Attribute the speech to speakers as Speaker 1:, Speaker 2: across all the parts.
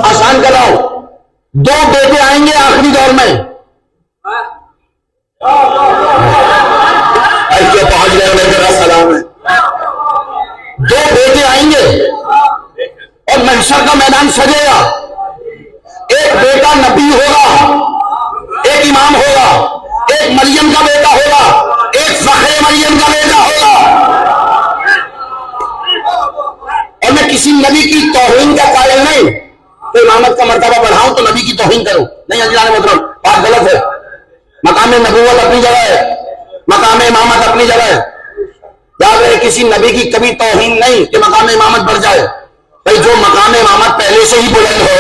Speaker 1: آسان کراؤ، دو بیٹے آئیں گے آخری دور میں، ایسے پہنچ گئے میرا سلام ہے، دو بیٹے آئیں گے اور محشر کا میدان سجے گا، ایک بیٹا نبی ہوگا، ایک امام ہوگا، ایک مریم کا بیٹا ہوگا، ایک فخر مریم کا بیٹا ہوگا، اور میں کسی نبی کی توہین کا قائل نہیں، تو امامت کا مرتبہ بڑھاؤں تو نبی کی توہین کروں، نہیں عزیزان محترم، بات غلط ہے۔ مقام نبوت اپنی جگہ ہے، مقام امامت اپنی جگہ ہے، یاد رہے کسی نبی کی کبھی توہین نہیں کہ مقام امامت بڑھ جائے، بھائی جو مقام امامت پہلے سے ہی بلند ہو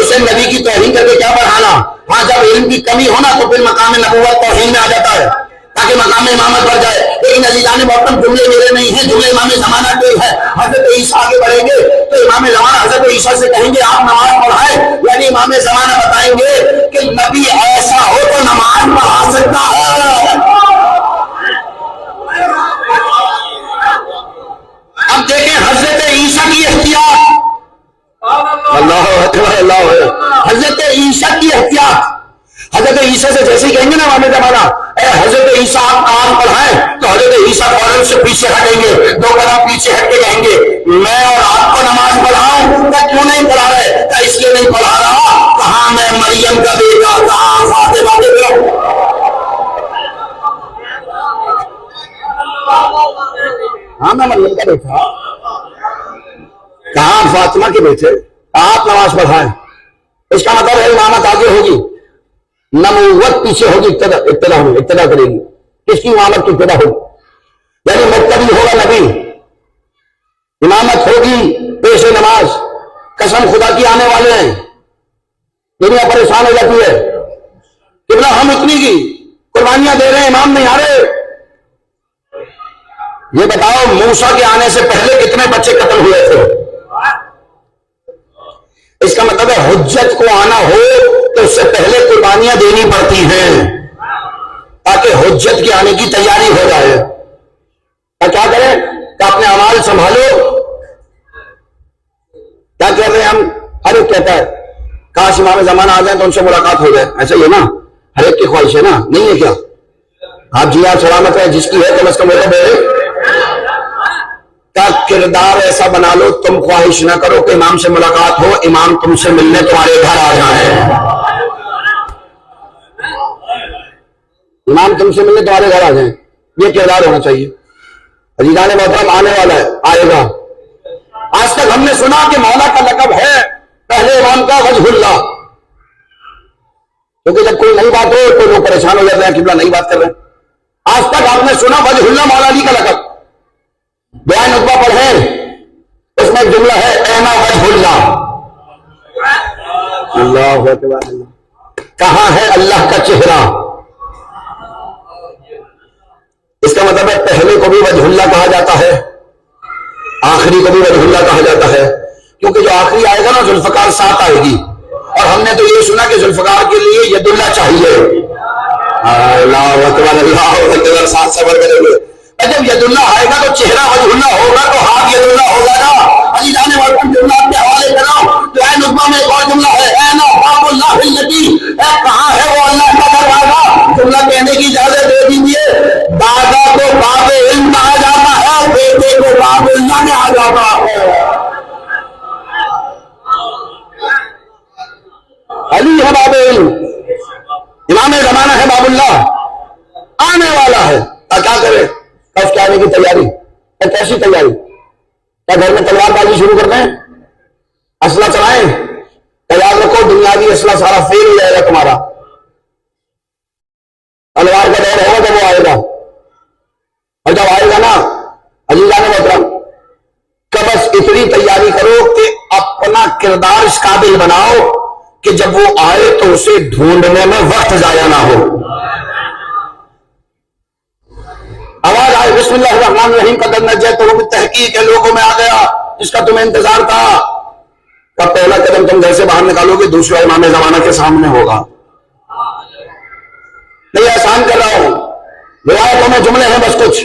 Speaker 1: اسے نبی کی توہین کر کے کیا بڑھانا؟ ہاں جب علم کی کمی ہونا تو پھر مقام نبوت توہین میں آ جاتا ہے تاکہ مقام امامت بڑھ جائے۔ لیکن عزیزان محترم جملے میرے نہیں ہیں، جملے امام زمانہ کے ہے۔ حضرت عیسیٰ آگے بڑھیں گے تو امام زمانہ حضرت عیسیٰ سے کہیں گے آپ نماز پڑھائیں، یعنی امام زمانہ بتائیں گے کہ نبی ایسا ہو تو نماز پڑھا سکتا ہے۔ اب دیکھیں حضرت عیسیٰ کی احتیاط، اللہ اکبر، اللہ ہے، حضرت عیسیٰ کی احتیاط، حضرت عیسیٰ سے جیسے کہیں گے نا امام زمانہ اے حضرت عیسیٰ آپ نماز پڑھائیں تو حضرت عیسیٰ فوراً سے پیچھے ہٹیں گے، دو قدم پیچھے ہٹ کے کہیں گے میں اور آپ کو نماز پڑھاؤں؟ کیوں نہیں پڑھا رہے؟ اس لیے نہیں پڑھا رہا، کہاں میں مریم کا بیٹا، کہاں فاطمہ کے بیٹا، ہاں میں مریم کا بیٹا، کہاں فاطمہ کے بیٹے، آپ نماز پڑھائیں۔ اس کا مطلب ہے امامت آگے ہوگی، نبوت پیچھے ہوگی، ابتدا کرے گی، کس کی امامت کی ابتدا ہوگی؟ یعنی مقتدی ہوگا نبی، امامت ہوگی پیش نماز۔ قسم خدا کی آنے والے ہیں، دنیا پریشان ہو جاتی ہے، قبلہ ہم اتنی کی قربانیاں دے رہے ہیں، امام نہیں آ رہے۔ یہ بتاؤ موسیٰ کے آنے سے پہلے کتنے بچے قتل ہوئے تھے؟ اس کا مطلب ہے حجت کو آنا ہو تو اس سے پہلے قربانیاں دینی پڑتی ہیں تاکہ حجت کے آنے کی تیاری ہو جائے۔ کیا کریں کہ اپنے اعمال سنبھالو، کیا کہہ رہے ہیں ہم؟ ہر ایک کہتا ہے کاش امام زمانہ آ جائیں تو ان سے ملاقات ہو جائے، ایسا ہی ہے نا، ہر ایک کی خواہش ہے نا، نہیں ہے کیا؟ آپ جی آپ سلامت ہے، جس کی ہے کم از کم کا کردار ایسا بنا لو تم خواہش نہ کرو کہ امام سے ملاقات ہو، امام تم سے ملنے تمہارے گھر آ جائیں، امام تم سے ملنے تمہارے گھر آ جائیں، یہ کردار ہونا چاہیے۔ عزیزان محترم آنے والا ہے، آئے گا۔ آج تک ہم نے سنا کہ مولا کا لقب ہے پہلے امام کا وجہ اللہ، کیونکہ جب کوئی نئی بات ہو تو لوگ پریشان ہو جاتے ہیں قبلہ نئی بات کر رہے ہیں۔ آج تک آپ نے سنا وجہ اللہ مولا علی کا لقب، بیان نقبہ پڑھیں اس میں جملہ ہے اینا وجہ اللہ، اللہ اکبر، کہاں ہے اللہ کا چہرہ؟ اس کا مطلب ہے پہلے کو بھی وجہ اللہ کہا جاتا ہے، آخری کو بھی وجہ اللہ کہا جاتا ہے، کیونکہ جو آخری آئے گا نا ذوالفقار ساتھ آئے گی، اور ہم نے تو یہ سنا کہ ذوالفقار کے لیے ید اللہ چاہیے، اللہ اکبر، اللہ اکبر، ساتھ صبر کریں گے۔ جب ید اللہ آئے گا تو چہرہ وجہ اللہ ہوگا تو ہاتھ ید اللہ ہوگا نا۔ عزیزان محترم جملہ کے حوالے کراؤ، بیان نقبہ میں ایک اور جملہ ہے اینا باب اللہ الذی، کہاں ہے وہ اللہ کا دروازہ؟ جملہ کہنے کی اجازت دے دیجیے، دادا کو باب علم کہا جاتا ہے، بیٹے کو باب اللہ کہا جاتا ہے۔ علی ہے باب علم، امام زمانہ ہے باب اللہ، آنے والا ہے، کیا کرے؟ کس کے آنے کی تیاری؟ کیسی تیاری؟ کیا گھر میں تلوار بازی شروع کر دیں، اسلحہ چلائیں؟ تیار رکھو، دنیاوی اسلحہ سارا فیل ہو جائے گا تمہارا، تلوار کا دور ہوگا جب وہ آئے گا، اور جب آئے گا نا عزیزان محترم کہ بس اتنی تیاری کرو کہ اپنا کردار اس قابل بناؤ کہ جب وہ آئے تو اسے ڈھونڈنے میں وقت ضائع نہ ہو۔ آواز آئے بسم اللہ الرحمن الرحیم قد نجیت تو تحقیق ہے لوگوں میں آ گیا جس کا تمہیں انتظار تھا۔ کا پہلا قدم تم گھر سے باہر نکالو گے، دوسرا امام زمانہ کے سامنے ہوگا۔ نہیں آسان کر رہا ہوں، روایتوں میں جملے ہیں بس کچھ،